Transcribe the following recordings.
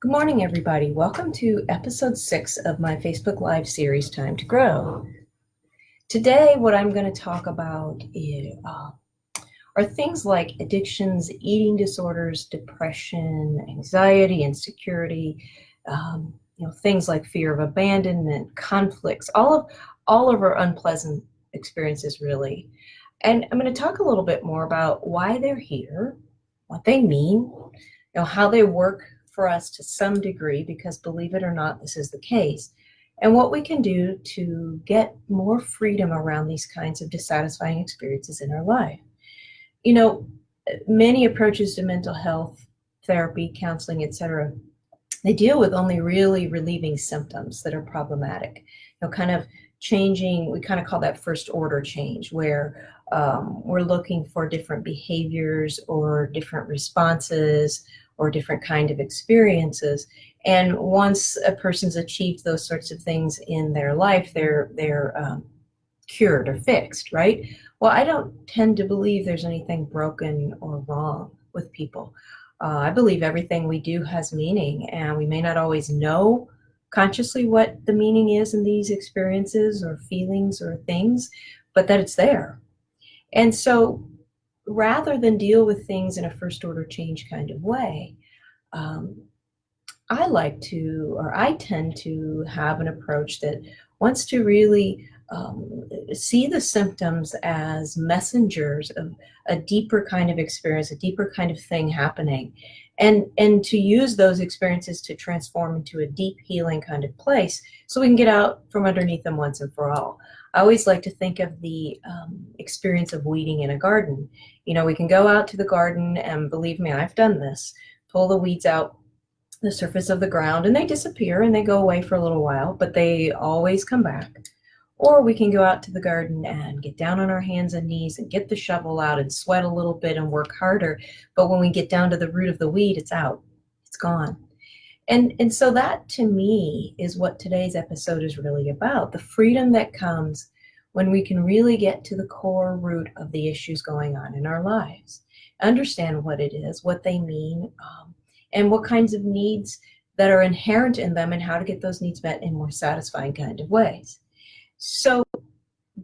Good morning, everybody. Welcome to episode 6 of my Facebook Live series, Time to Grow. Today, what I'm going to talk about are things like addictions, eating disorders, depression, anxiety, insecurity, things like fear of abandonment, conflicts, all of our unpleasant experiences, really. And I'm going to talk a little bit more about why they're here, what they mean, how they work for us to some degree, because believe it or not, this is the case, and what we can do to get more freedom around these kinds of dissatisfying experiences in our life. You know, many approaches to mental health, therapy, counseling, etc., they deal with only really relieving symptoms that are problematic. Kind of changing, we kind of call that first order change, where we're looking for different behaviors or different responses or different kind of experiences. And once a person's achieved those sorts of things in their life, they're cured or fixed, right? Well, I don't tend to believe there's anything broken or wrong with people. I believe everything we do has meaning, and we may not always know consciously what the meaning is in these experiences or feelings or things, but that it's there. And so rather than deal with things in a first order change kind of way, I tend to have an approach that wants to really see the symptoms as messengers of a deeper kind of experience, a deeper kind of thing happening, and to use those experiences to transform into a deep healing kind of place so we can get out from underneath them once and for all. I always like to think of the experience of weeding in a garden. We can go out to the garden, and believe me, I've done this, pull the weeds out the surface of the ground, and they disappear and they go away for a little while, but they always come back. Or we can go out to the garden and get down on our hands and knees and get the shovel out and sweat a little bit and work harder. But when we get down to the root of the weed, it's out, it's gone. And so that, to me, is what today's episode is really about, the freedom that comes when we can really get to the core root of the issues going on in our lives, understand what it is, what they mean, and what kinds of needs that are inherent in them and how to get those needs met in more satisfying kind of ways. So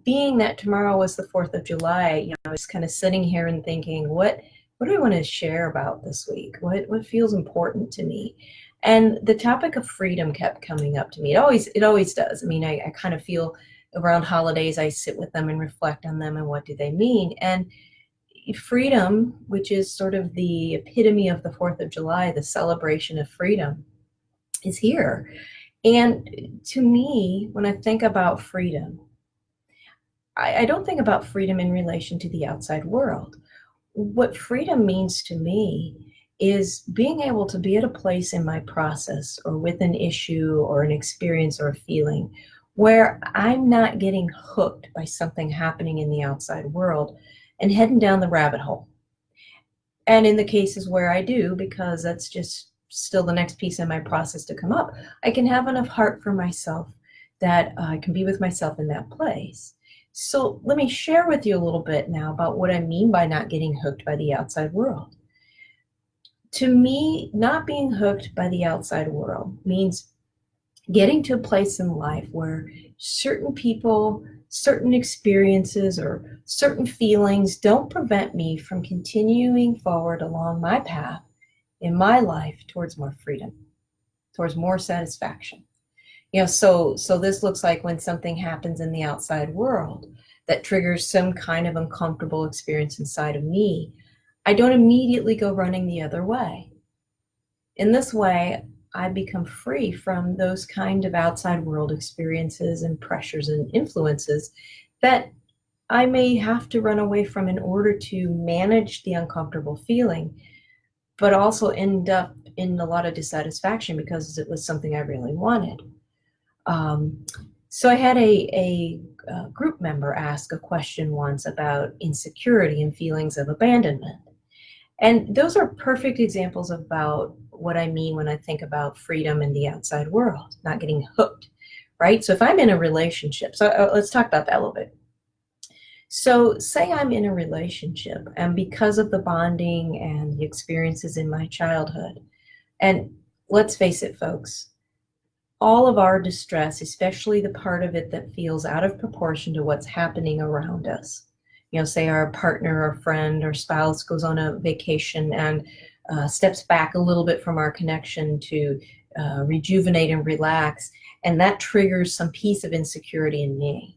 being that tomorrow was the 4th of July, I was kind of sitting here and thinking, what do I want to share about this week? What feels important to me? And the topic of freedom kept coming up to me. It always does. I mean, I kind of feel around holidays, I sit with them and reflect on them and what do they mean? And freedom, which is sort of the epitome of the 4th of July, the celebration of freedom, is here. And to me, when I think about freedom, I don't think about freedom in relation to the outside world. What freedom means to me is being able to be at a place in my process or with an issue or an experience or a feeling where I'm not getting hooked by something happening in the outside world and heading down the rabbit hole. And in the cases where I do, because that's just still the next piece in my process to come up, I can have enough heart for myself that I can be with myself in that place. So let me share with you a little bit now about what I mean by not getting hooked by the outside world. To me, not being hooked by the outside world means getting to a place in life where certain people, certain experiences, or certain feelings don't prevent me from continuing forward along my path in my life towards more freedom, towards more satisfaction. So this looks like when something happens in the outside world that triggers some kind of uncomfortable experience inside of me, I don't immediately go running the other way. In this way, I become free from those kind of outside world experiences and pressures and influences that I may have to run away from in order to manage the uncomfortable feeling, but also end up in a lot of dissatisfaction because it was something I really wanted. So I had a group member ask a question once about insecurity and feelings of abandonment. And those are perfect examples about what I mean when I think about freedom in the outside world, not getting hooked, right? So if I'm in a relationship, let's talk about that a little bit. So say I'm in a relationship, and because of the bonding and the experiences in my childhood, and let's face it, folks, all of our distress, especially the part of it that feels out of proportion to what's happening around us. Say our partner or friend or spouse goes on a vacation and steps back a little bit from our connection to rejuvenate and relax, and that triggers some piece of insecurity in me.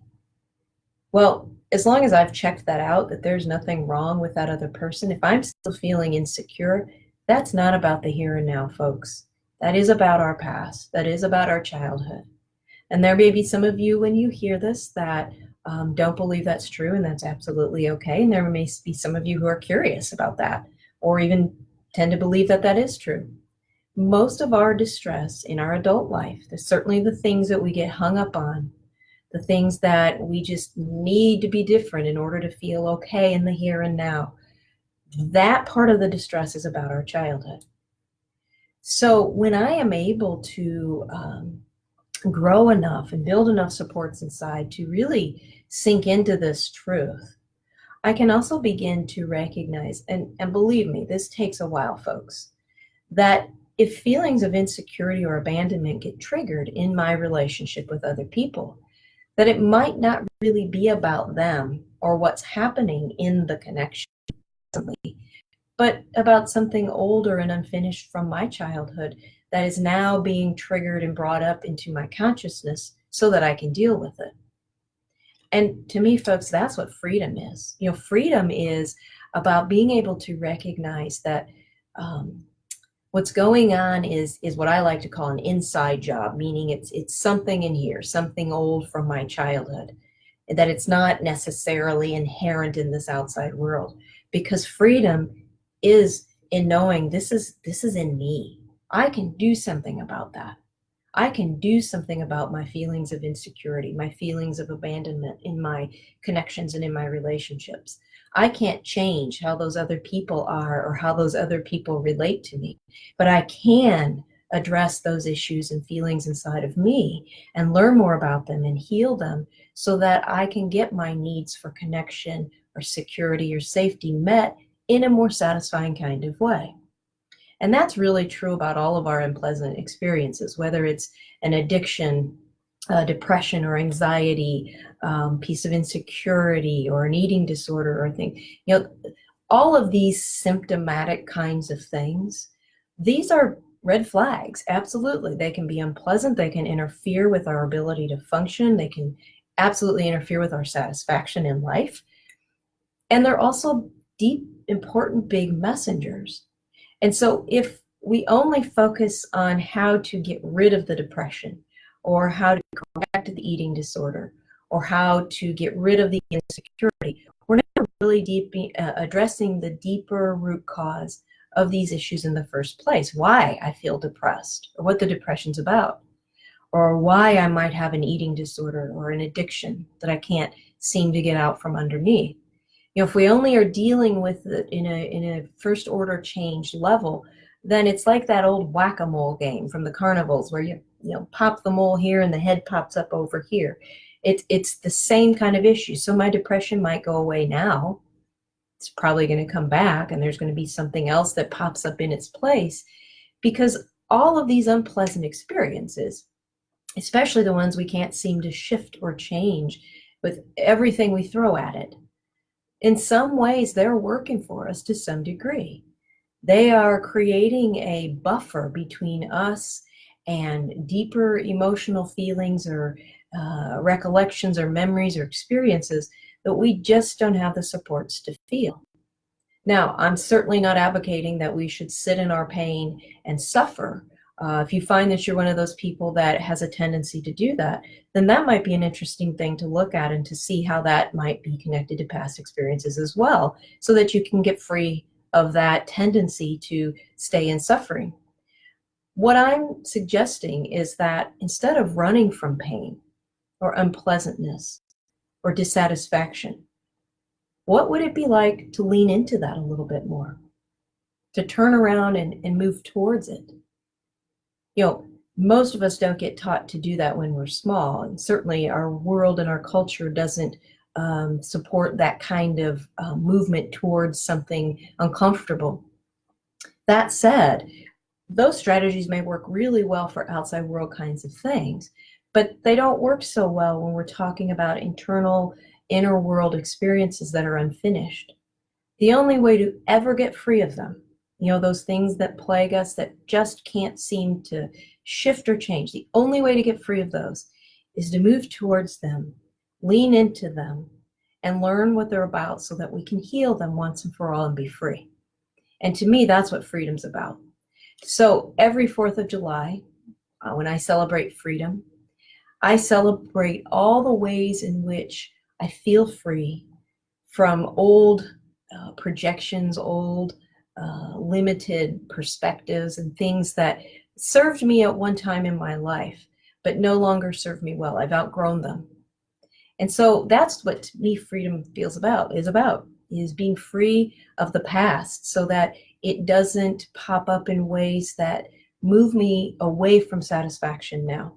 Well, as long as I've checked that out, that there's nothing wrong with that other person, if I'm still feeling insecure, that's not about the here and now, folks. That is about our past. That is about our childhood. And there may be some of you, when you hear this, that don't believe that's true, and that's absolutely okay. And there may be some of you who are curious about that, or even tend to believe that that is true. Most of our distress in our adult life, certainly the things that we get hung up on, the things that we just need to be different in order to feel okay in the here and now, that part of the distress is about our childhood. So when I am able to grow enough and build enough supports inside to really sink into this truth, I can also begin to recognize, and believe me, this takes a while, folks, that if feelings of insecurity or abandonment get triggered in my relationship with other people, that it might not really be about them or what's happening in the connection, but about something older and unfinished from my childhood that is now being triggered and brought up into my consciousness so that I can deal with it. And to me, folks, that's what freedom is. Freedom is about being able to recognize that what's going on is what I like to call an inside job, meaning it's something in here, something old from my childhood, that it's not necessarily inherent in this outside world. Because freedom is in knowing this is in me. I can do something about that. I can do something about my feelings of insecurity, my feelings of abandonment in my connections and in my relationships. I can't change how those other people are or how those other people relate to me, but I can address those issues and feelings inside of me and learn more about them and heal them so that I can get my needs for connection or security or safety met in a more satisfying kind of way. And that's really true about all of our unpleasant experiences, whether it's an addiction, depression or anxiety, piece of insecurity or an eating disorder or a thing. All of these symptomatic kinds of things, these are red flags. Absolutely. They can be unpleasant. They can interfere with our ability to function. They can absolutely interfere with our satisfaction in life. And they're also deep, important, big messengers. And so if we only focus on how to get rid of the depression or how to correct the eating disorder or how to get rid of the insecurity, we're never really addressing the deeper root cause of these issues in the first place, why I feel depressed or what the depression's about, or why I might have an eating disorder or an addiction that I can't seem to get out from underneath. If we only are dealing with it in a first order change level, then it's like that old whack-a-mole game from the carnivals where you pop the mole here and the head pops up over here. It's the same kind of issue. So my depression might go away now. It's probably going to come back and there's going to be something else that pops up in its place, because all of these unpleasant experiences, especially the ones we can't seem to shift or change with everything we throw at it, in some ways, they're working for us to some degree. They are creating a buffer between us and deeper emotional feelings or recollections or memories or experiences that we just don't have the supports to feel. Now, I'm certainly not advocating that we should sit in our pain and suffer. If you find that you're one of those people that has a tendency to do that, then that might be an interesting thing to look at and to see how that might be connected to past experiences as well, so that you can get free of that tendency to stay in suffering. What I'm suggesting is that instead of running from pain or unpleasantness or dissatisfaction, what would it be like to lean into that a little bit more, to turn around and move towards it? Most of us don't get taught to do that when we're small, and certainly our world and our culture doesn't support that kind of movement towards something uncomfortable. That said, Those strategies may work really well for outside world kinds of things, but they don't work so well when we're talking about internal, inner world experiences that are unfinished. The only way to ever get free of them, those things that plague us that just can't seem to shift or change, the only way to get free of those is to move towards them, lean into them, and learn what they're about so that we can heal them once and for all and be free. And to me, that's what freedom's about. So every 4th of July, when I celebrate freedom, I celebrate all the ways in which I feel free from old projections, old limited perspectives, and things that served me at one time in my life, but no longer serve me well. I've outgrown them. And so that's what to me freedom is being free of the past so that it doesn't pop up in ways that move me away from satisfaction now.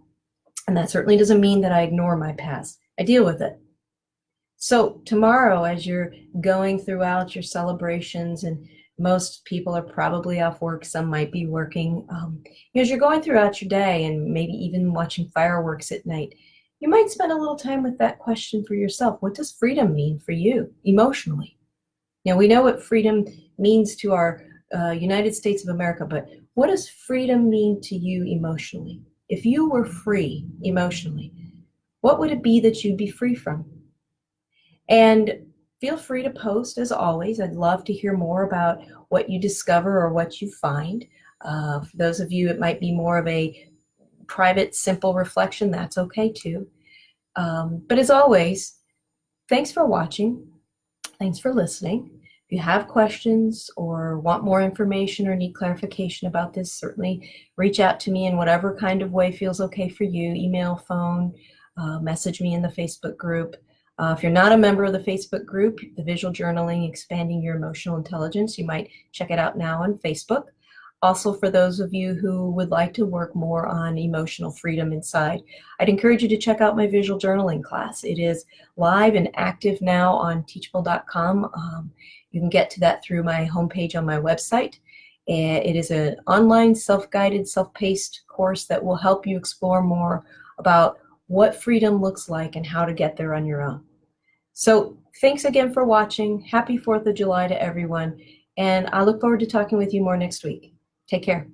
And that certainly doesn't mean that I ignore my past. I deal with it. So tomorrow, as you're going throughout your celebrations, and most people are probably off work, some might be working, as you're going throughout your day and maybe even watching fireworks at night, you might spend a little time with that question for yourself. What does freedom mean for you emotionally? We know what freedom means to our United States of America, but what does freedom mean to you emotionally? If you were free emotionally, what would it be that you'd be free from? And feel free to post, as always. I'd love to hear more about what you discover or what you find. For those of you, it might be more of a private, simple reflection. That's okay too. But as always, thanks for watching. Thanks for listening. If you have questions or want more information or need clarification about this, certainly reach out to me in whatever kind of way feels okay for you. Email, phone, message me in the Facebook group. If you're not a member of the Facebook group, the Visual Journaling Expanding Your Emotional Intelligence, you might check it out now on Facebook. Also, for those of you who would like to work more on emotional freedom inside, I'd encourage you to check out my visual journaling class. It is live and active now on teachable.com. You can get to that through my homepage on my website. It is an online, self-guided, self-paced course that will help you explore more about what freedom looks like and how to get there on your own. So thanks again for watching. Happy 4th of July to everyone. And I look forward to talking with you more next week. Take care.